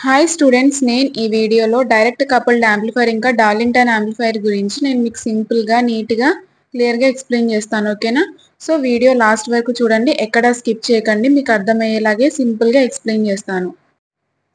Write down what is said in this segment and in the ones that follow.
Hi students, నేను ఈ వీడియోలో డైరెక్ట్ కపుల్డ్ యాంప్లిఫైర్ ఇంకా డార్లింగ్టన్ యాంప్లిఫైర్ గురించి నేను మీకు సింపుల్గా నీట్గా క్లియర్గా ఎక్స్ప్లెయిన్ చేస్తాను. ఓకేనా? సో వీడియో లాస్ట్ వరకు చూడండి, ఎక్కడ స్కిప్ చేయకండి, మీకు అర్థమయ్యేలాగే సింపుల్గా ఎక్స్ప్లెయిన్ చేస్తాను.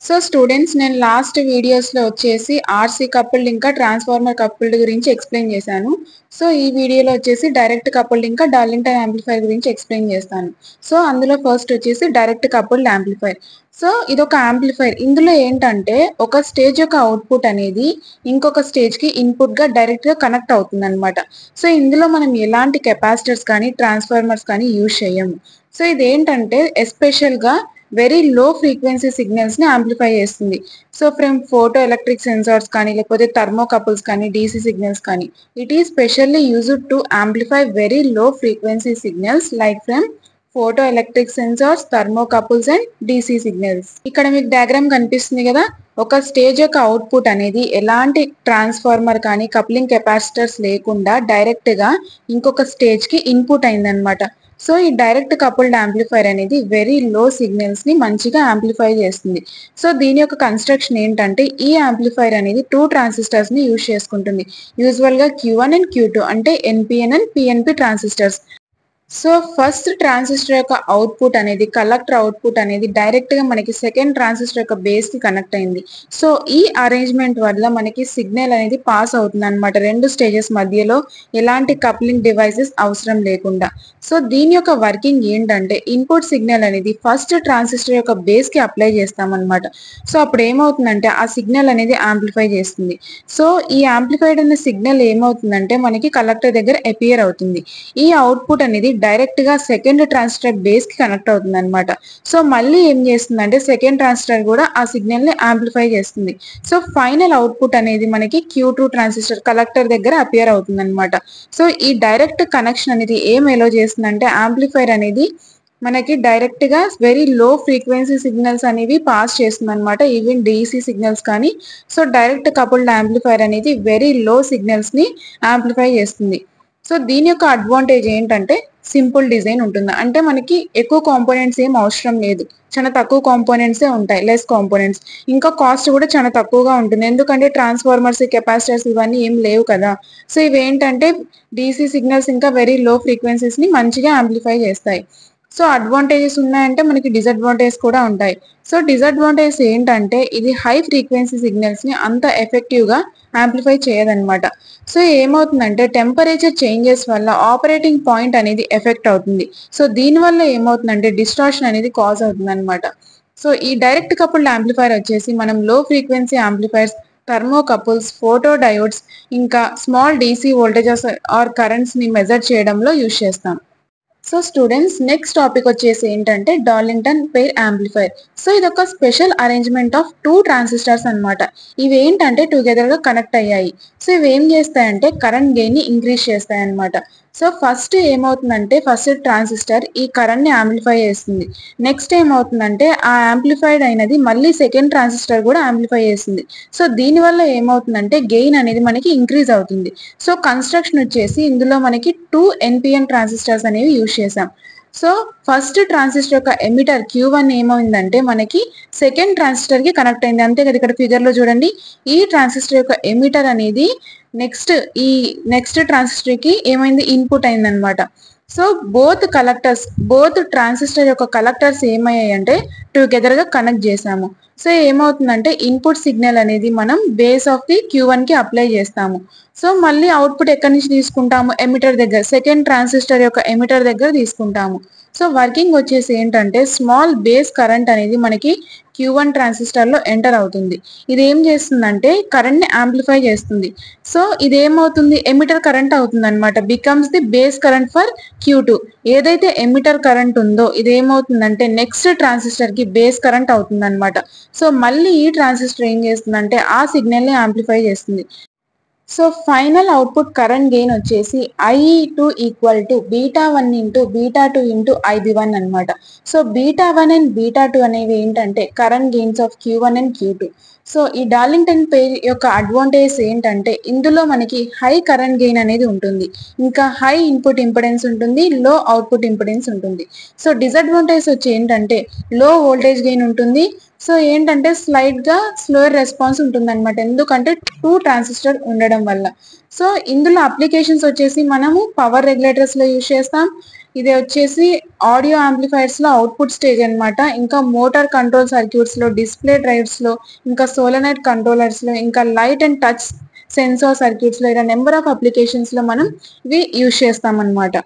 సో స్టూడెంట్స్, నేను లాస్ట్ వీడియోస్లో వచ్చేసి ఆర్సీ కపుల్డ్ ఇంకా ట్రాన్స్ఫార్మర్ కపుల్డ్ గురించి ఎక్స్ప్లెయిన్ చేశాను. సో ఈ వీడియోలో వచ్చేసి డైరెక్ట్ కపుల్డ్ ఇంకా డార్లింగ్టన్ యాంప్లిఫైర్ గురించి ఎక్స్ప్లెయిన్ చేస్తాను. సో అందులో ఫస్ట్ వచ్చేసి డైరెక్ట్ కపుల్డ్ యాంప్లిఫైర్. సో ఇదొక యాంప్లిఫైర్. ఇందులో ఏంటంటే ఒక స్టేజ్ యొక్క అవుట్పుట్ అనేది ఇంకొక స్టేజ్కి ఇన్పుట్గా డైరెక్ట్గా కనెక్ట్ అవుతుంది అనమాట. సో ఇందులో మనం ఎలాంటి కెపాసిటర్స్ కానీ ట్రాన్స్ఫార్మర్స్ కానీ యూజ్ చేయము. సో ఇదేంటంటే ఎస్పెషల్గా వెరీ లో ఫ్రీక్వెన్సీ సిగ్నల్స్ ని యాంప్లిఫై చేస్తుంది. So from photo electric sensors కానీ లేకపోతే థర్మోకపుల్స్ కానీ డీసీ సిగ్నల్స్ కానీ it is specially used to amplify very low frequency signals like from photo electric sensors, thermocouples and DC signals. ఇక్కడ మీకు diagram కనిపిస్తుంది కదా. ఒక స్టేజ్ యొక్క అవుట్పుట్ అనేది ఎలాంటి ట్రాన్స్ఫార్మర్ కానీ కప్లింగ్ కెపాసిటర్స్ లేకుండా డైరెక్ట్ గా ఇంకొక స్టేజ్ కి ఇన్పుట్ అయిందనమాట. సో ఈ డైరెక్ట్ కపుల్డ్ యాంప్లిఫైర్ అనేది వెరీ లో సిగ్నల్స్ ని మంచిగా యాంప్లిఫై చేస్తుంది. సో దీని యొక్క కన్స్ట్రక్షన్ ఏంటంటే ఈ యాంప్లిఫైర్ అనేది 2 ట్రాన్సిస్టర్స్ ని యూజ్ చేసుకుంటుంది. యూజువల్ గా Q1 అండ్ Q2 అంటే NPN and PNP transistors. So first transistor యొక్క అవుట్పుట్ అనేది కలెక్టర్ అవుట్పుట్ అనేది డైరెక్ట్ గా మనకి సెకండ్ ట్రాన్సిస్టర్ యొక్క బేస్ కి కనెక్ట్ అయింది. సో ఈ అరేంజ్మెంట్ వల్ల మనకి సిగ్నల్ అనేది పాస్ అవుతుంది అనమాట, రెండు స్టేజెస్ మధ్యలో ఎలాంటి కప్లింగ్ డివైసెస్ అవసరం లేకుండా. సో దీని యొక్క వర్కింగ్ ఏంటంటే ఇన్పుట్ సిగ్నల్ అనేది ఫస్ట్ ట్రాన్సిస్టర్ యొక్క బేస్ కి అప్లై చేస్తామన్నమాట. సో అప్పుడు ఏమవుతుందంటే ఆ సిగ్నల్ అనేది యాంప్లిఫై చేస్తుంది. సో ఈ యాంప్లిఫైడ్ అనే సిగ్నల్ ఏమవుతుందంటే మనకి కలెక్టర్ దగ్గర అపియర్ అవుతుంది. ఈ అవుట్పుట్ అనేది డైరెక్ట్ గా సెకండ్ ట్రాన్సిస్టర్ బేస్ కి కనెక్ట్ అవుతుంది అనమాట. సో మళ్ళీ ఏం చేస్తుందంటే సెకండ్ ట్రాన్సిస్టర్ కూడా ఆ సిగ్నల్ ని యాంప్లిఫై చేస్తుంది. సో ఫైనల్ అవుట్పుట్ అనేది మనకి Q2 ట్రాన్సిస్టర్ కలెక్టర్ దగ్గర అపియర్ అవుతుంది అనమాట. సో ఈ డైరెక్ట్ కనెక్షన్ అనేది ఏం ఎలో చేస్తుందంటే యాంప్లిఫైర్ అనేది మనకి డైరెక్ట్ గా వెరీ లో ఫ్రీక్వెన్సీ సిగ్నల్స్ అనేవి పాస్ చేస్తుంది అనమాట, ఈవెన్ డీసీ సిగ్నల్స్ కానీ. సో డైరెక్ట్ కపుల్డ్ యాంప్లిఫైర్ అనేది వెరీ లో సిగ్నల్స్ ని యాంప్లిఫై చేస్తుంది. సో దీని యొక్క అడ్వాంటేజ్ ఏంటంటే సింపుల్ డిజైన్ ఉంటుంది. అంటే మనకి ఎక్కువ కాంపోనెంట్స్ ఏం అవసరం లేదు, చాలా తక్కువ కాంపోనెంట్సే ఉంటాయి, లెస్ కాంపోనెంట్స్. ఇంకా కాస్ట్ కూడా చాలా తక్కువగా ఉంటుంది, ఎందుకంటే ట్రాన్స్ఫార్మర్స్, కెపాసిటర్స్ ఇవన్నీ ఏం లేవు కదా. సో ఇవి ఏంటంటే డీసీ సిగ్నల్స్ ఇంకా వెరీ లో ఫ్రీక్వెన్సీస్ ని మంచిగా యాంప్లిఫై చేస్తాయి. సో అడ్వాంటేజెస్ ఉన్నాయంటే మనకి డిసడ్వాంటేజెస్ కూడా ఉంటాయి. సో డిసడ్వాంటేజెస్ ఏంటంటే ఇది హై ఫ్రీక్వెన్సీ సిగ్నల్స్ ని అంత ఎఫెక్టివ్ గా యాంప్లిఫై చేయదన్నమాట. సో ఏమవుతుందంటే టెంపరేచర్ చేంజెస్ వల్ల ఆపరేటింగ్ పాయింట్ అనేది ఎఫెక్ట్ అవుతుంది. సో దీనివల్ల ఏమవుతుందంటే డిస్టార్షన్ అనేది కాజ్ అవుతుంది అనమాట. సో ఈ డైరెక్ట్ కపుల్డ్ యాంప్లిఫైర్ వచ్చేసి మనం low frequency amplifiers, thermocouples, photo diodes ఇంకా small DC voltages or currents ని మెజర్ చేయడంలో యూజ్ చేస్తాం. సో స్టూడెంట్స్, నెక్స్ట్ టాపిక్ వచ్చేసి ఏంటంటే డార్లింగ్టన్ పెయిర్ యాంప్లిఫైర్. సో ఇది ఒక స్పెషల్ అరేంజ్మెంట్ ఆఫ్ 2 ట్రాన్సిస్టర్స్ అనమాట. ఇవి ఏంటంటే టుగెదర్ గా కనెక్ట్ అయ్యాయి. సో ఇవి ఏం చేస్తాయంటే కరెంట్ గెయిన్ ని ఇంక్రీజ్ చేస్తాయి అనమాట. సో ఫస్ట్ ఏమవుతుందంటే ఫస్ట్ ట్రాన్సిస్టర్ ఈ కరెంట్ ని యాంప్లిఫై చేస్తుంది. నెక్స్ట్ ఏమవుతుందంటే ఆ యాంప్లిఫైడ్ అయినది మళ్ళీ సెకండ్ ట్రాన్సిస్టర్ కూడా యాంప్లిఫై చేస్తుంది. సో దీనివల్ల ఏమవుతుందంటే గెయిన్ అనేది మనకి ఇంక్రీజ్ అవుతుంది. సో కన్స్ట్రక్షన్ వచ్చేసి ఇందులో మనకి 2 NPN ట్రాన్సిస్టర్స్ అనేవి యూజ్ చేసాం. సో ఫస్ట్ ట్రాన్సిస్టర్ యొక్క ఎమిటర్ Q1 ఏమైందంటే మనకి సెకండ్ ట్రాన్సిస్టర్ కి కనెక్ట్ అయింది, అంతే కదా. ఇక్కడ ఫిగర్ లో చూడండి, ఈ ట్రాన్సిస్టర్ యొక్క ఎమిటర్ అనేది నెక్స్ట్ ట్రాన్సిస్టర్ కి ఏమైంది, ఇన్పుట్ అయింది అనమాట. సో బోత్ ట్రాన్సిస్టర్ యొక్క కలెక్టర్స్ ఏమయ్యాయి అంటే టుగెదర్ గా కనెక్ట్ చేసాము. సో ఏమవుతుందంటే ఇన్పుట్ సిగ్నల్ అనేది మనం బేస్ ఆఫ్ ది Q1 కి అప్లై చేస్తాము. సో మళ్ళీ అవుట్పుట్ ఎక్కడి నుంచి తీసుకుంటాము, ఎమిటర్ దగ్గర, సెకండ్ ట్రాన్సిస్టర్ యొక్క ఎమిటర్ దగ్గర తీసుకుంటాము. సో వర్కింగ్ వచ్చేసి ఏంటంటే స్మాల్ బేస్ కరెంట్ అనేది మనకి Q1 ట్రాన్సిస్టర్ లో ఎంటర్ అవుతుంది. ఇది ఏం చేస్తుందంటే కరెంట్ ని యాంప్లిఫై చేస్తుంది. సో ఇదేమవుతుంది, ఎమిటర్ కరెంట్ అవుతుంది అనమాట, becomes the base current for Q2. ఏదైతే ఎమిటర్ కరెంట్ ఉందో ఇదేమవుతుందంటే నెక్స్ట్ ట్రాన్సిస్టర్ కి బేస్ కరెంట్ అవుతుంది అనమాట. సో మళ్ళీ ఈ ట్రాన్సిస్టర్ ఏం చేస్తుందంటే ఆ సిగ్నల్ ని యాంప్లిఫై చేస్తుంది. So final output current gain వచ్చేసి IE2 equal to β1 into β2 into IB1 అనమాట. సో β1 అండ్ β2 అనేవి ఏంటంటే current gains of Q1 and Q2. So ఈ డార్లింగ్టన్ పెయిర్ యొక్క అడ్వాంటేజ్ ఏంటంటే ఇందులో మనకి హై కరెంట్ గెయిన్ అనేది ఉంటుంది, ఇంకా హై ఇన్పుట్ ఇంపిడెన్స్ ఉంటుంది, లో అవుట్పుట్ ఇంపిడెన్స్ ఉంటుంది. సో డిసడ్వాంటేజ్ వచ్చి ఏంటంటే లో వోల్టేజ్ గెయిన్ ఉంటుంది, సో ఏంటంటే స్లైడ్గా స్లోయర్ రెస్పాన్స్ ఉంటుందన్నమాట, ఎందుకంటే 2 ట్రాన్సిస్టర్ ఉండడం వల్ల. సో ఇందులో అప్లికేషన్స్ వచ్చేసి మనము పవర్ రెగ్యులేటర్స్లో యూజ్ చేస్తాం. ఇది వచ్చేసి ఆడియో యాంప్లిఫైర్స్లో అవుట్పుట్ స్టేజ్ అనమాట. ఇంకా మోటార్ కంట్రోల్ సర్క్యూట్స్లో, డిస్ప్లే డ్రైవ్స్లో, ఇంకా సోలనాయిడ్ కంట్రోలర్స్లో, ఇంకా లైట్ అండ్ టచ్ సెన్సార్ సర్క్యూట్స్లో, ఇలా నెంబర్ ఆఫ్ అప్లికేషన్స్లో మనం ఇవి యూజ్ చేస్తామన్నమాట.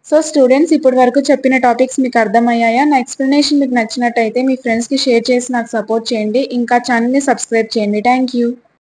సో స్టూడెంట్స్, ఇప్పటి వరకు చెప్పిన టాపిక్స్ మీకు అర్థమయ్యాయా? నా ఎక్స్ప్లెనేషన్ మీకు నచ్చినట్టయితే మీ ఫ్రెండ్స్కి షేర్ చేసి నాకు సపోర్ట్ చేయండి. ఇంకా ఛానల్ని సబ్స్క్రైబ్ చేయండి. Thank you.